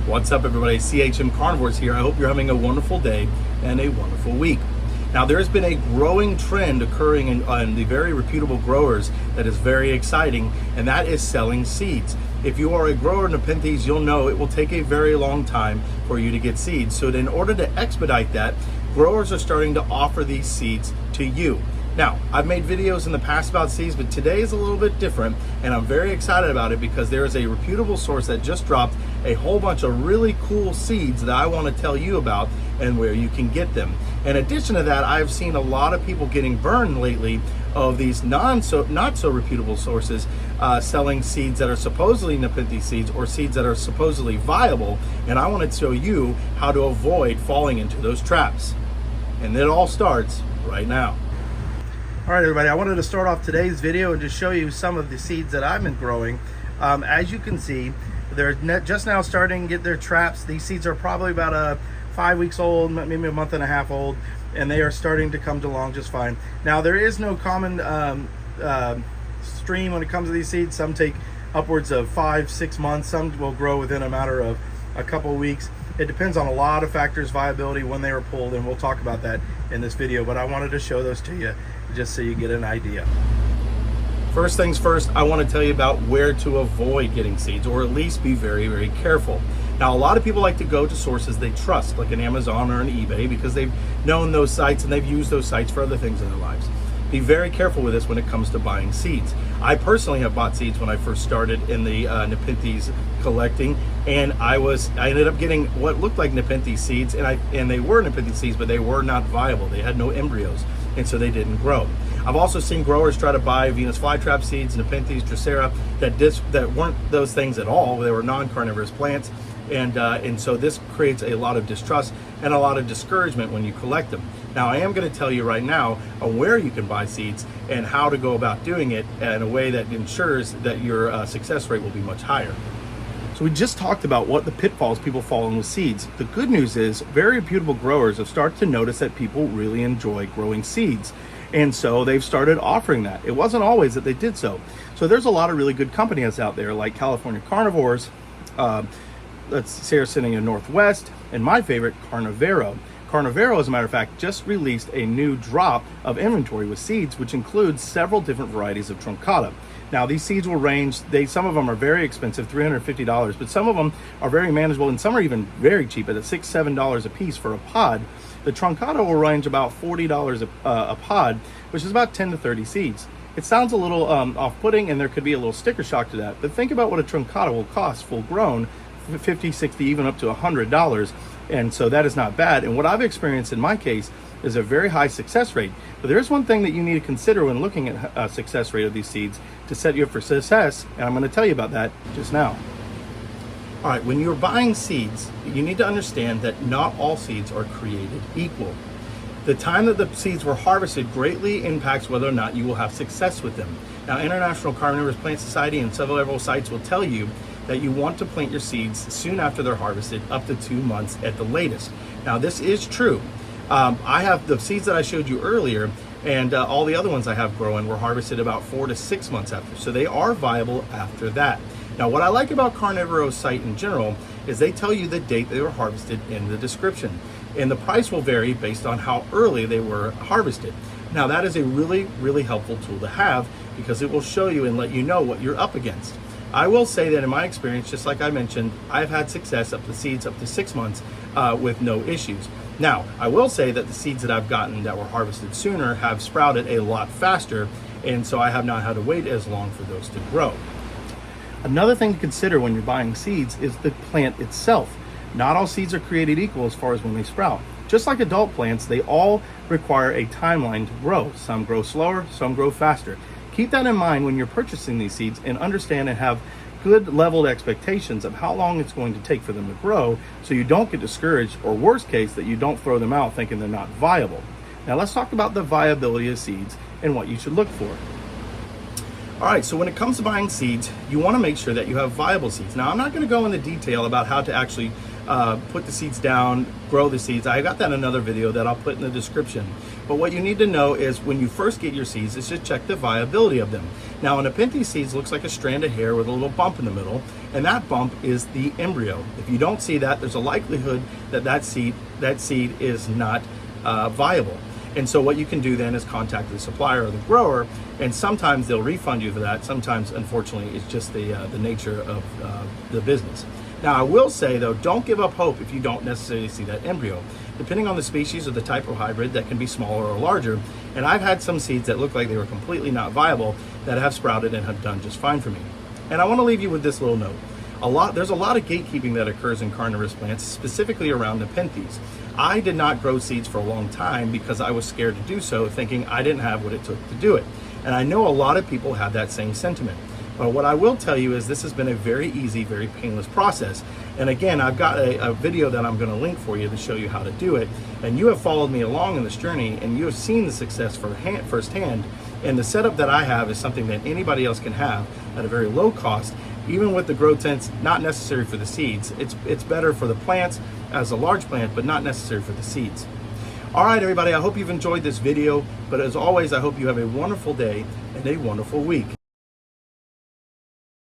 What's up, everybody? CHM Carnivorous here. I hope you're having a wonderful day and a wonderful week. Now, there has been a growing trend occurring in the very reputable growers that is very exciting, and that is selling seeds. If you are a grower in Nepenthes, you'll know it will take a very long time for you to get seeds. So in order to expedite that, growers are starting to offer these seeds to you. Now, I've made videos in the past about seeds, but today is a little bit different, and I'm very excited about it because there is a reputable source that just dropped a whole bunch of really cool seeds that I want to tell you about and where you can get them. In addition to that, I've seen a lot of people getting burned lately of these not so reputable sources selling seeds that are supposedly Nepenthes seeds or seeds that are supposedly viable, and I want to show you how to avoid falling into those traps. And it all starts right now. All right, everybody, I wanted to start off today's video and just show you some of the seeds that I've been growing. As you can see, they're just now starting to get their traps. These seeds are probably about 5 weeks old, maybe a month and a half old, and they are starting to come along just fine. Now, there is no common stream when it comes to these seeds. Some take upwards of 5-6 months. Some will grow within a matter of a couple of weeks. It depends on a lot of factors, viability, when they were pulled, and we'll talk about that in this video, but I wanted to show those to you just so you get an idea. First things first, I want to tell you about where to avoid getting seeds, or at least be very, very careful. Now, a lot of people like to go to sources they trust, like an Amazon or an eBay, because they've known those sites and they've used those sites for other things in their lives. Be very careful with this when it comes to buying seeds. I personally have bought seeds when I first started in the Nepenthes collecting, and I ended up getting what looked like Nepenthes seeds, and they were Nepenthes seeds, but they were not viable. They had no embryos, and so they didn't grow. I've also seen growers try to buy Venus flytrap seeds, Nepenthes, Drosera, that weren't those things at all. They were non-carnivorous plants, and so this creates a lot of distrust and a lot of discouragement when you collect them. Now, I am going to tell you right now on where you can buy seeds and how to go about doing it in a way that ensures that your success rate will be much higher. So we just talked about what the pitfalls people fall in with seeds. The good news is very reputable growers have started to notice that people really enjoy growing seeds. And so they've started offering that. It wasn't always that they did so. So there's a lot of really good companies out there like California Carnivorous, let's say are sitting in Northwest, and my favorite, Carnivorous. Carnivorous, as a matter of fact, just released a new drop of inventory with seeds, which includes several different varieties of truncata. Now, these seeds will range, some of them are very expensive, $350, but some of them are very manageable, and some are even very cheap at $6-7 a piece for a pod. The truncata will range about $40 a pod, which is about 10 to 30 seeds. It sounds a little off-putting, and there could be a little sticker shock to that, but think about what a truncata will cost full grown, $50, $60, even up to $100, and so that is not bad. And what I've experienced in my case is a very high success rate. But there is one thing that you need to consider when looking at a success rate of these seeds to set you up for success, and I'm going to tell you about that just now. All right, when you're buying seeds, you need to understand that not all seeds are created equal. The time that the seeds were harvested greatly impacts whether or not you will have success with them. Now, International Carnivorous Plant Society and several sites will tell you that you want to plant your seeds soon after they're harvested, up to 2 months at the latest. Now, this is true. I have the seeds that I showed you earlier, and all the other ones I have growing were harvested about 4 to 6 months after, so they are viable after that. Now, what I like about Carnivorous site in general is they tell you the date they were harvested in the description, and the price will vary based on how early they were harvested. Now, that is a really, really helpful tool to have because it will show you and let you know what you're up against. I will say that in my experience, just like I mentioned, I've had success up to seeds up to 6 months with no issues. Now, I will say that the seeds that I've gotten that were harvested sooner have sprouted a lot faster, and so I have not had to wait as long for those to grow. Another thing to consider when you're buying seeds is the plant itself. Not all seeds are created equal as far as when they sprout. Just like adult plants, they all require a timeline to grow. Some grow slower, some grow faster. Keep that in mind when you're purchasing these seeds and understand and have good leveled expectations of how long it's going to take for them to grow so you don't get discouraged, or worst case, that you don't throw them out thinking they're not viable. Now let's talk about the viability of seeds and what you should look for. All right, so when it comes to buying seeds, you want to make sure that you have viable seeds. Now, I'm not going to go into detail about how to actually put the seeds down, grow the seeds. I got that in another video that I'll put in the description. But what you need to know is when you first get your seeds is just check the viability of them. Now, an Nepenthes seeds looks like a strand of hair with a little bump in the middle, And that bump is the embryo. If you don't see that, there's a likelihood that that seed is not viable. And so what you can do then is contact the supplier or the grower, and sometimes they'll refund you for that. Sometimes, unfortunately, it's just the nature of the business. Now, I will say, though, don't give up hope if you don't necessarily see that embryo. Depending on the species or the type of hybrid, that can be smaller or larger. And I've had some seeds that look like they were completely not viable that have sprouted and have done just fine for me. And I want to leave you with this little note. There's a lot of gatekeeping that occurs in carnivorous plants, specifically around Nepenthes. I did not grow seeds for a long time because I was scared to do so, thinking I didn't have what it took to do it. And I know a lot of people have that same sentiment. But what I will tell you is this has been a very easy, very painless process. And again, I've got a video that I'm going to link for you to show you how to do it. And you have followed me along in this journey, and you have seen the success firsthand. And the setup that I have is something that anybody else can have at a very low cost. Even with the grow tents, not necessary for the seeds. It's better for the plants as a large plant, but not necessary for the seeds. All right, everybody, I hope you've enjoyed this video. But as always, I hope you have a wonderful day and a wonderful week.